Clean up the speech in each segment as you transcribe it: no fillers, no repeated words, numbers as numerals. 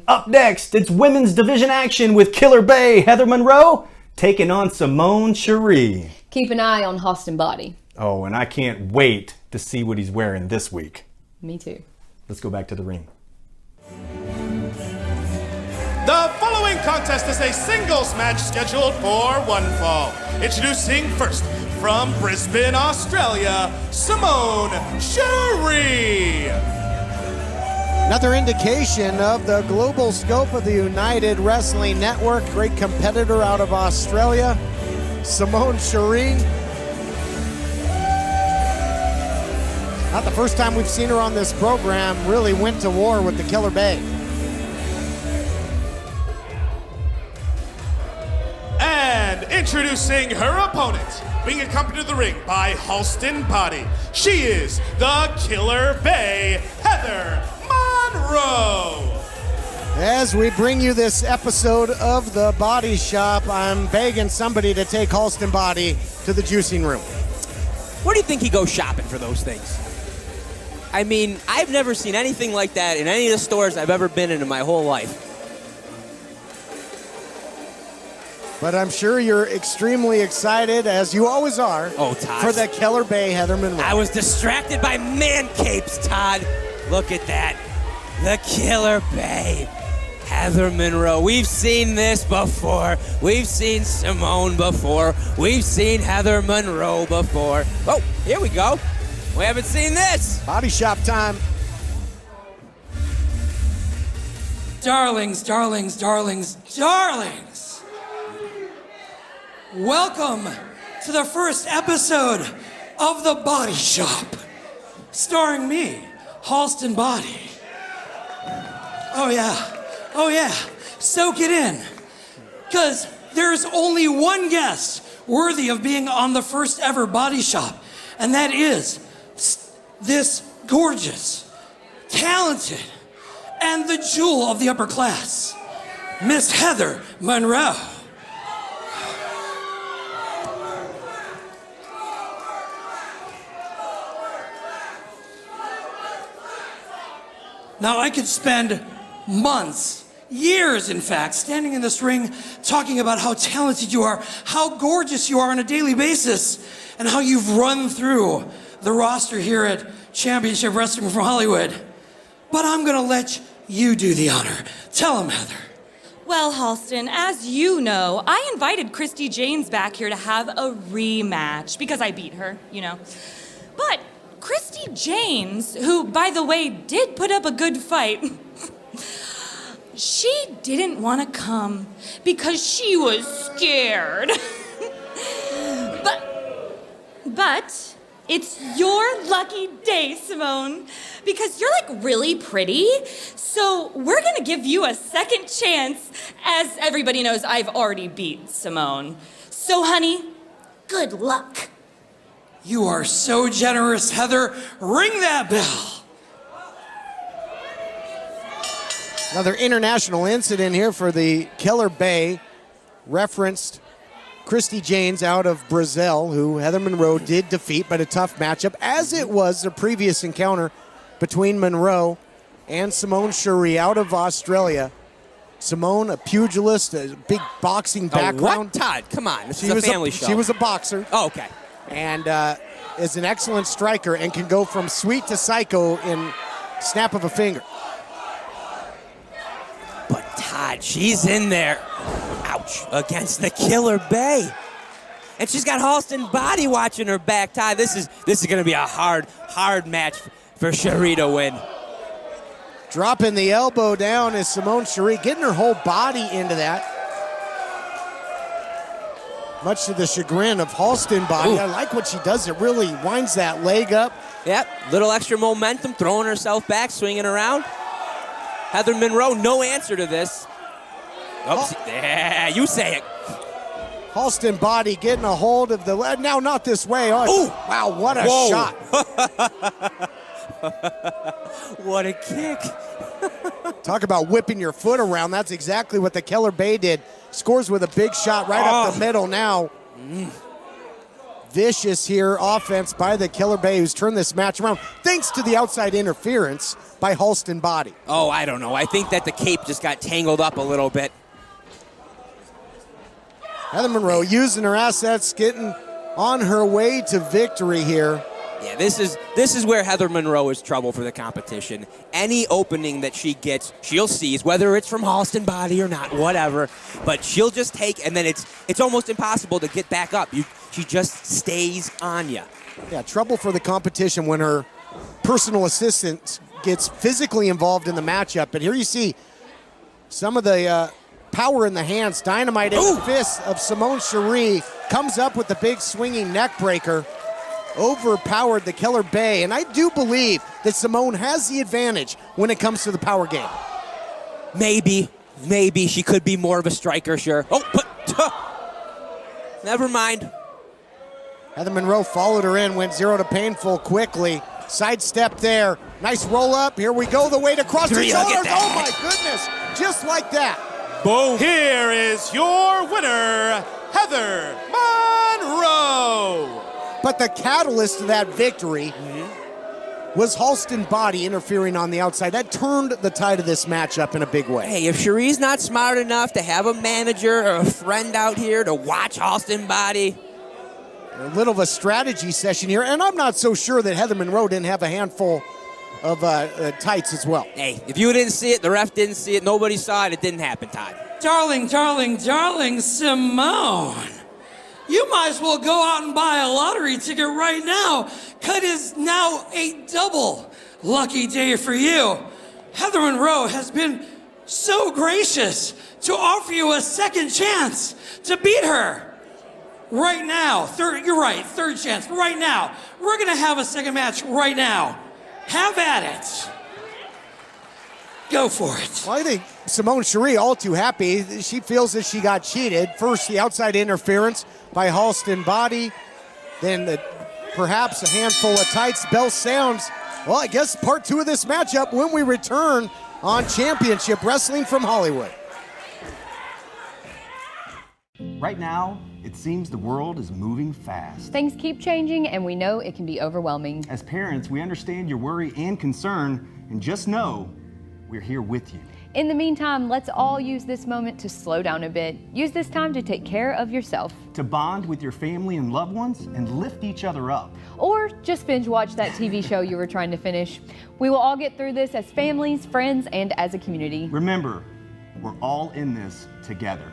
Up next, it's women's division action with Killer Bay Heather Monroe taking on Simone Cherie. Keep an eye on HALSTON BODDY. Oh, and I can't wait to see what he's wearing this week. Me too. Let's go back to the ring. The following contest is a singles match scheduled for one fall. Introducing first, from Brisbane, Australia, Simone Cherie. Another indication of the global scope of the United Wrestling Network. Great competitor out of Australia, Simone Cherie. Not the first time we've seen her on this program. Really went to war with the Killer Bay. And introducing her opponent, being accompanied to the ring by HALSTON BODDY. She is the Killer Bay, Heather Monroe. As we bring you this episode of The Body Shop, I'm begging somebody to take HALSTON BODDY to the juicing room. Where do you think he goes shopping for those things? I mean, I've never seen anything like that in any of the stores I've ever been in my whole life. But I'm sure you're extremely excited, as you always are, Todd, for the Killer Bay Heather Monroe. I was distracted by man capes, Todd. Look at that. The Killer Bay Heather Monroe. We've seen this before. We've seen Simone before. We've seen Heather Monroe before. Oh, here we go. We haven't seen this. Body Shop time. Darlings, darlings, darlings, darlings. Welcome to the first episode of The Body Shop, starring me, HALSTON BODDY. Oh yeah, soak it in, because there's only one guest worthy of being on the first ever Body Shop, and that is this gorgeous, talented, and the jewel of the upper class, Miss Heather Monroe. Now, I could spend months, years in fact, standing in this ring talking about how talented you are, how gorgeous you are on a daily basis, and how you've run through the roster here at Championship Wrestling from Hollywood. But I'm gonna let you do the honor. Tell him, Heather. Well, HALSTON, as you know, I invited Christy Janes back here to have a rematch because I beat her, you know. But Christy Janes, who, by the way, did put up a good fight, she didn't want to come because she was scared. But it's your lucky day, Simone, because you're like really pretty. So we're gonna give you a second chance. As everybody knows, I've already beat Simone. So honey, good luck. You are so generous, Heather. Ring that bell. Another international incident here for the Killer Bay. Referenced Christy Janes out of Brazil, who Heather Monroe did defeat, but a tough matchup, as it was the previous encounter between Monroe and Simone Cherie out of Australia. Simone, a pugilist, a big boxing background. What, Todd? Come on, this is a family show. She was a boxer. Oh, okay. And is an excellent striker and can go from sweet to psycho in snap of a finger. But Todd, she's in there, ouch, against the Killer Bay. And she's got HALSTON BODDY watching her back. Todd, this is gonna be a hard match for Cherie to win. Dropping the elbow down is Simone Cherie, getting her whole body into that. Much to the chagrin of HALSTON BODDY. Ooh. I like what she does. It really winds that leg up. Yep, little extra momentum, throwing herself back, swinging around. Heather Monroe, no answer to this. Oops. Yeah, you say it. HALSTON BODDY getting a hold of the leg. Now, not this way. Oh, ooh. Wow, what a Whoa. shot. What a kick. Talk about whipping your foot around. That's exactly what the Killer Bay did. Scores with a big shot right up the middle now. Vicious here offense by the Killer Bay, who's turned this match around thanks to the outside interference by HALSTON BODDY. Oh, I don't know. I think that the cape just got tangled up a little bit. Heather Monroe using her assets, getting on her way to victory here. Yeah, this is where Heather Monroe is trouble for the competition. Any opening that she gets, she'll seize, whether it's from HALSTON BODDY or not, whatever. But she'll just take, and then it's almost impossible to get back up. She just stays on you. Yeah, trouble for the competition when her personal assistant gets physically involved in the matchup. But here you see some of the power in the hands, dynamite in the fists of Simone Cherie. Comes up with the big swinging neck breaker. Overpowered the Killer Bay, and I do believe that Simone has the advantage when it comes to the power game. Maybe she could be more of a striker, sure. Oh, but never mind. Heather Monroe followed her in, went 0 to painful quickly. Sidestep there. Nice roll up. Here we go. The weight across the shoulders. Oh my goodness. Just like that. Boom. Here is your winner, Heather Monroe. But the catalyst to that victory was HALSTON BODDY interfering on the outside. That turned the tide of this matchup in a big way. Hey, if Cherie's not smart enough to have a manager or a friend out here to watch HALSTON BODDY. A little of a strategy session here, and I'm not so sure that Heather Monroe didn't have a handful of tights as well. Hey, if you didn't see it, the ref didn't see it, nobody saw it, it didn't happen, Todd. Darling, darling, darling Simone. You might as well go out and buy a lottery ticket right now, because it is now a double lucky day for you. Heather Monroe has been so gracious to offer you a second chance to beat her. Right now, you're right, third chance, but right now, we're gonna have a second match right now. Have at it. Go for it. Well, I think Simone Cherie all too happy. She feels that she got cheated. First, the outside interference by HALSTON BODDY. Then perhaps a handful of tights. Bell sounds. Well, I guess part 2 of this matchup when we return on Championship Wrestling from Hollywood. Right now, it seems the world is moving fast. Things keep changing, and we know it can be overwhelming. As parents, we understand your worry and concern, and just know we're here with you. In the meantime, let's all use this moment to slow down a bit. Use this time to take care of yourself. To bond with your family and loved ones and lift each other up. Or just binge watch that TV show you were trying to finish. We will all get through this as families, friends, and as a community. Remember, we're all in this together.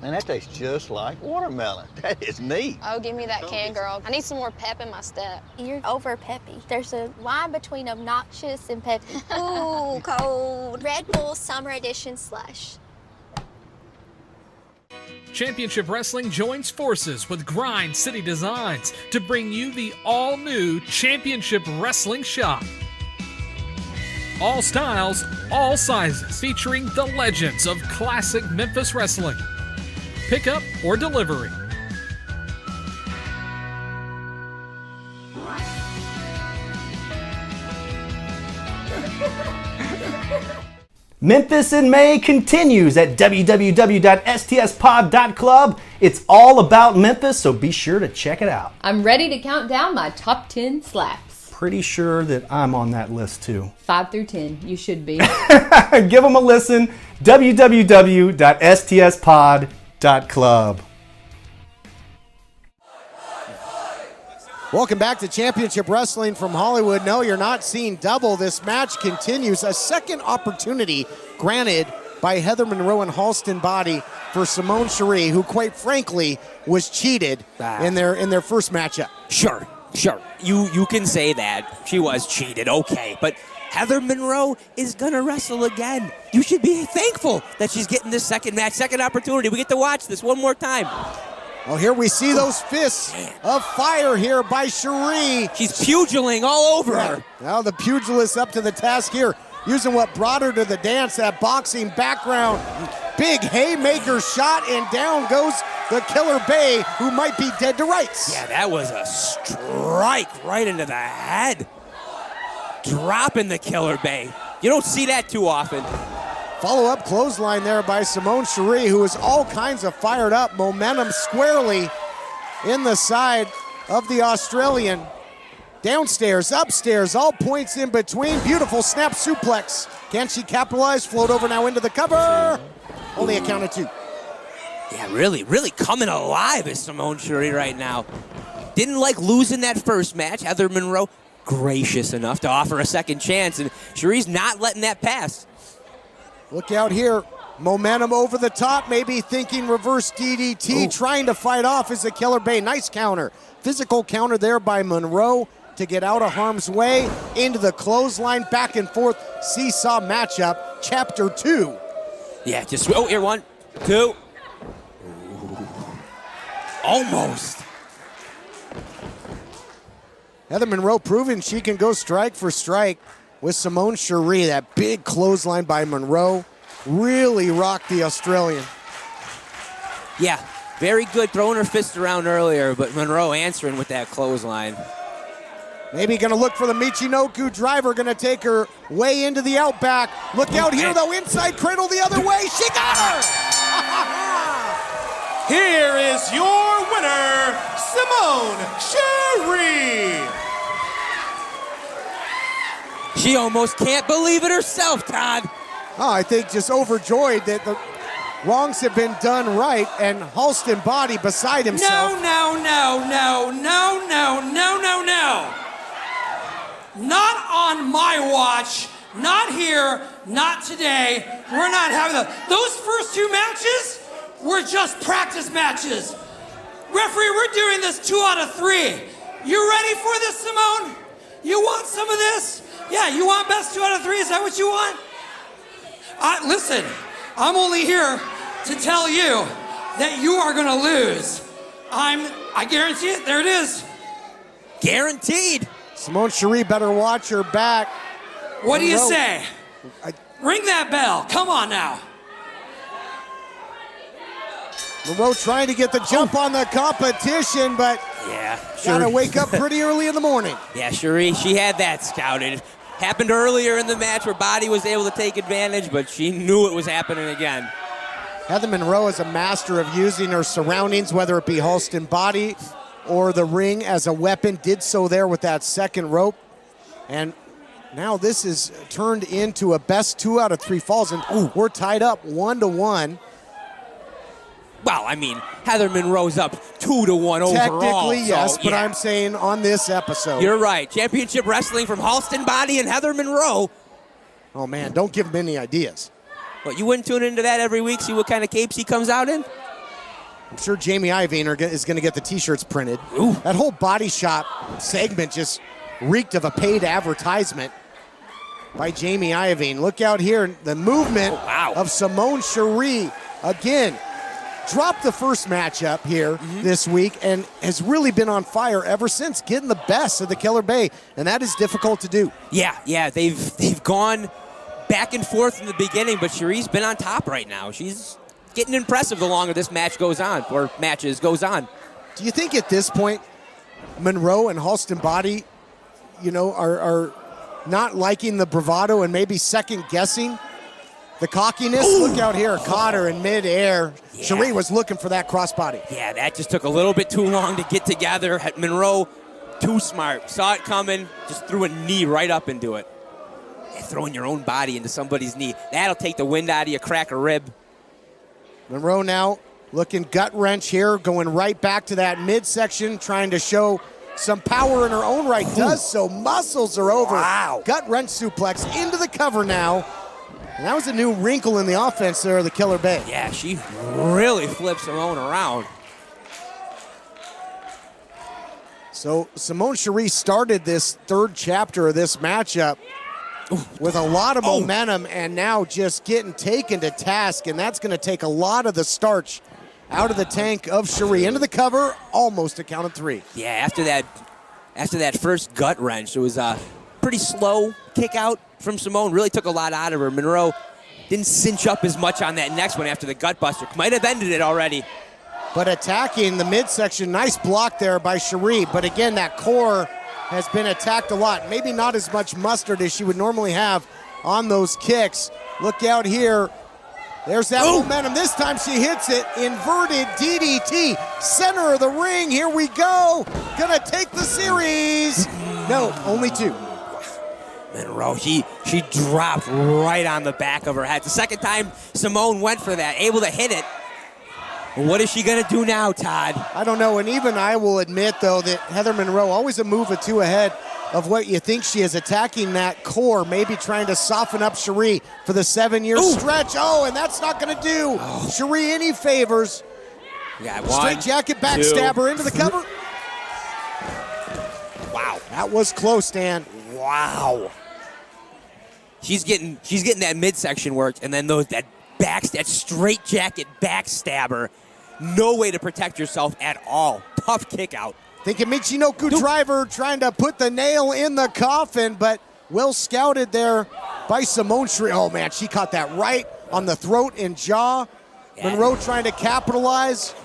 Man, that tastes just like watermelon. That is neat. Oh, give me that can, girl. I need some more pep in my step. You're over peppy. There's a line between obnoxious and peppy. Ooh, cold. Red Bull Summer Edition Slush. Championship Wrestling joins forces with Grind City Designs to bring you the all-new Championship Wrestling Shop. All styles, all sizes, featuring the legends of classic Memphis wrestling. Pickup or delivery. Memphis in May continues at www.stspod.club. It's all about Memphis, so be sure to check it out. I'm ready to count down my top 10 slaps. Pretty sure that I'm on that list too. 5 through 10, you should be. Give them a listen. www.stspod.club. Welcome back to Championship Wrestling from Hollywood. No, you're not seeing double. This match continues. A second opportunity granted by Heather Monroe and HALSTON BODDY for Simone Cherie, who quite frankly was cheated in their first matchup. Sure. You can say that. She was cheated, okay. But Heather Monroe is going to wrestle again. You should be thankful that she's getting this second match, second opportunity. We get to watch this one more time. Oh, here we see those fists of fire here by Cherie. She's pugiling all over her. Now the pugilist up to the task here, using what brought her to the dance, that boxing background. Big haymaker shot, and down goes the Killer Bay, who might be dead to rights. Yeah, that was a strike right into the head. Dropping the Killer Bay. You don't see that too often. Follow-up clothesline there by Simone Cherie, who is all kinds of fired up. Momentum squarely in the side of the Australian. Downstairs, upstairs, all points in between. Beautiful snap suplex. Can she capitalize? Float over now into the cover. Only a count of 2. Yeah, really coming alive is Simone Cherie right now. Didn't like losing that first match. Heather Monroe, gracious enough to offer a second chance, and Cherie's not letting that pass. Look out here. Momentum over the top, maybe thinking reverse DDT, trying to fight off is the Killer Bay. Nice counter. Physical counter there by Monroe to get out of harm's way. Into the clothesline, back and forth. Seesaw matchup, chapter 2. Yeah, just, oh, here, 1, 2. Ooh. Almost. Heather Monroe proving she can go strike for strike with Simone Cherie. That big clothesline by Monroe really rocked the Australian. Yeah, very good throwing her fist around earlier, but Monroe answering with that clothesline. Maybe going to look for the Michinoku driver, going to take her way into the outback. Look out here, though, inside cradle the other way. She got her! Here is your winner, Simone Cherie. She almost can't believe it herself, Todd. Oh, I think just overjoyed that the wrongs have been done right, and HALSTON BODDY beside himself. No. Not on my watch. Not here. Not today. We're not having that. Those first 2 matches were just practice matches. Referee, we're doing this 2 out of 3. You ready for this, Simone? You want some of this? Yeah, you want best 2 out of 3? Is that what you want? Listen, I'm only here to tell you that you are going to lose. I guarantee it. There it is. Guaranteed. Simone Cherie better watch her back. What do you say? Ring that bell. Come on now. Monroe trying to get the jump on the competition, but yeah, gotta wake up pretty early in the morning. Yeah, Cherie, she had that scouted. Happened earlier in the match where Body was able to take advantage, but she knew it was happening again. Heather Monroe is a master of using her surroundings, whether it be HALSTON BODDY or the ring as a weapon. Did so there with that second rope. And now this is turned into a best 2 out of 3 falls, and we're tied up 1-1. Well, I mean, Heather Monroe's up 2-1 overall. Technically, yes, so, but yeah. I'm saying on this episode. You're right. Championship Wrestling from HALSTON BODDY and Heather Monroe. Oh, man, don't give them any ideas. What, you wouldn't tune into that every week, see what kind of capes he comes out in? I'm sure Jamie Iovine is going to get the T-shirts printed. Ooh. That whole body shop segment just reeked of a paid advertisement by Jamie Iovine. Look out here, the movement of Simone Cherie again. Dropped the first matchup here this week and has really been on fire ever since, getting the best of the Killer Bay, and that is difficult to do. Yeah, they've gone back and forth in the beginning, but Cherie's been on top right now. She's getting impressive the longer this match goes on, or matches goes on. Do you think at this point, Monroe and HALSTON BODDY, are not liking the bravado and maybe second guessing the cockiness? Ooh. Look out here, caught her in midair. Yeah. Cherie was looking for that crossbody. Yeah, that just took a little bit too long to get together. Monroe, too smart, saw it coming, just threw a knee right up into it. Yeah, throwing your own body into somebody's knee, that'll take the wind out of you, crack a rib. Monroe now looking gut wrench here, going right back to that midsection, trying to show some power in her own right. Ooh. Does so, muscles are over. Wow. Gut wrench suplex into the cover now. And that was a new wrinkle in the offense there of the Killer Bay. Yeah, she really flipped Simone around. So Simone Cherie started this third chapter of this matchup with a lot of momentum and now just getting taken to task, and that's going to take a lot of the starch out of the tank of Cherie. Into the cover, almost a count of 3. Yeah, after that first gut wrench, it was a pretty slow kick out from Simone. Really took a lot out of her. Monroe didn't cinch up as much on that next one after the gut buster. Might have ended it already. But attacking the midsection, nice block there by Cherie. But again, that core has been attacked a lot. Maybe not as much mustard as she would normally have on those kicks. Look out here. There's that momentum. This time she hits it. Inverted DDT. Center of the ring. Here we go. Gonna take the series. No, only 2. Monroe, she dropped right on the back of her head. The second time Simone went for that, able to hit it. What is she going to do now, Todd? I don't know, and even I will admit, though, that Heather Monroe always a move or 2 ahead of what you think she is, attacking that core, maybe trying to soften up Cherie for the 7-year stretch. Oh, and that's not going to do Cherie any favors. Straight jacket backstabber into the cover. Wow. That was close, Dan. Wow. She's getting that midsection work, and then that straight jacket backstabber. No way to protect yourself at all. Tough kick out. Thinking Michinoku driver trying to put the nail in the coffin, but well scouted there by Simone Cherie. Oh man, she caught that right on the throat and jaw. Yeah. Monroe trying to capitalize.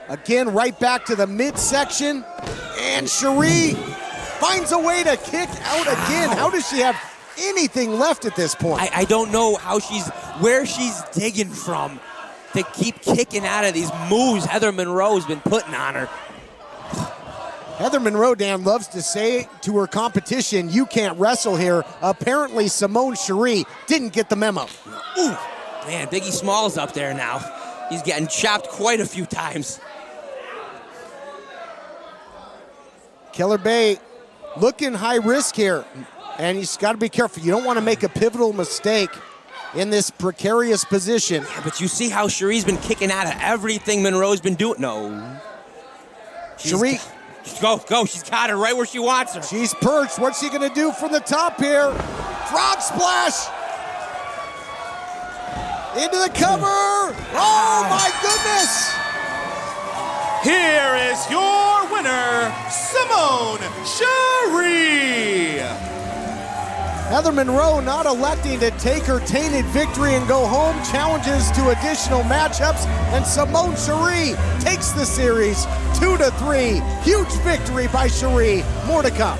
Again, right back to the midsection. And Cherie finds a way to kick out again. How does she have anything left at this point? I don't know where she's digging from to keep kicking out of these moves Heather Monroe's been putting on her. Heather Monroe, Dan, loves to say to her competition, you can't wrestle here. Apparently, Simone Cherie didn't get the memo. Ooh, man, Biggie Smalls up there now. He's getting chopped quite a few times. Killer Bay looking high risk here, and he's got to be careful. You don't want to make a pivotal mistake in this precarious position. Yeah, but you see how Cherie's been kicking out of everything Monroe's been doing. No. Cherie. Go. She's got her right where she wants her. She's perched. What's she going to do from the top here? Frog splash. Into the cover. Oh, my goodness. Here is your winner, Simone Cherie. Heather Monroe not electing to take her tainted victory and go home, challenges to additional matchups, and Simone Cherie takes the series 2-3. Huge victory by Cherie. More to come.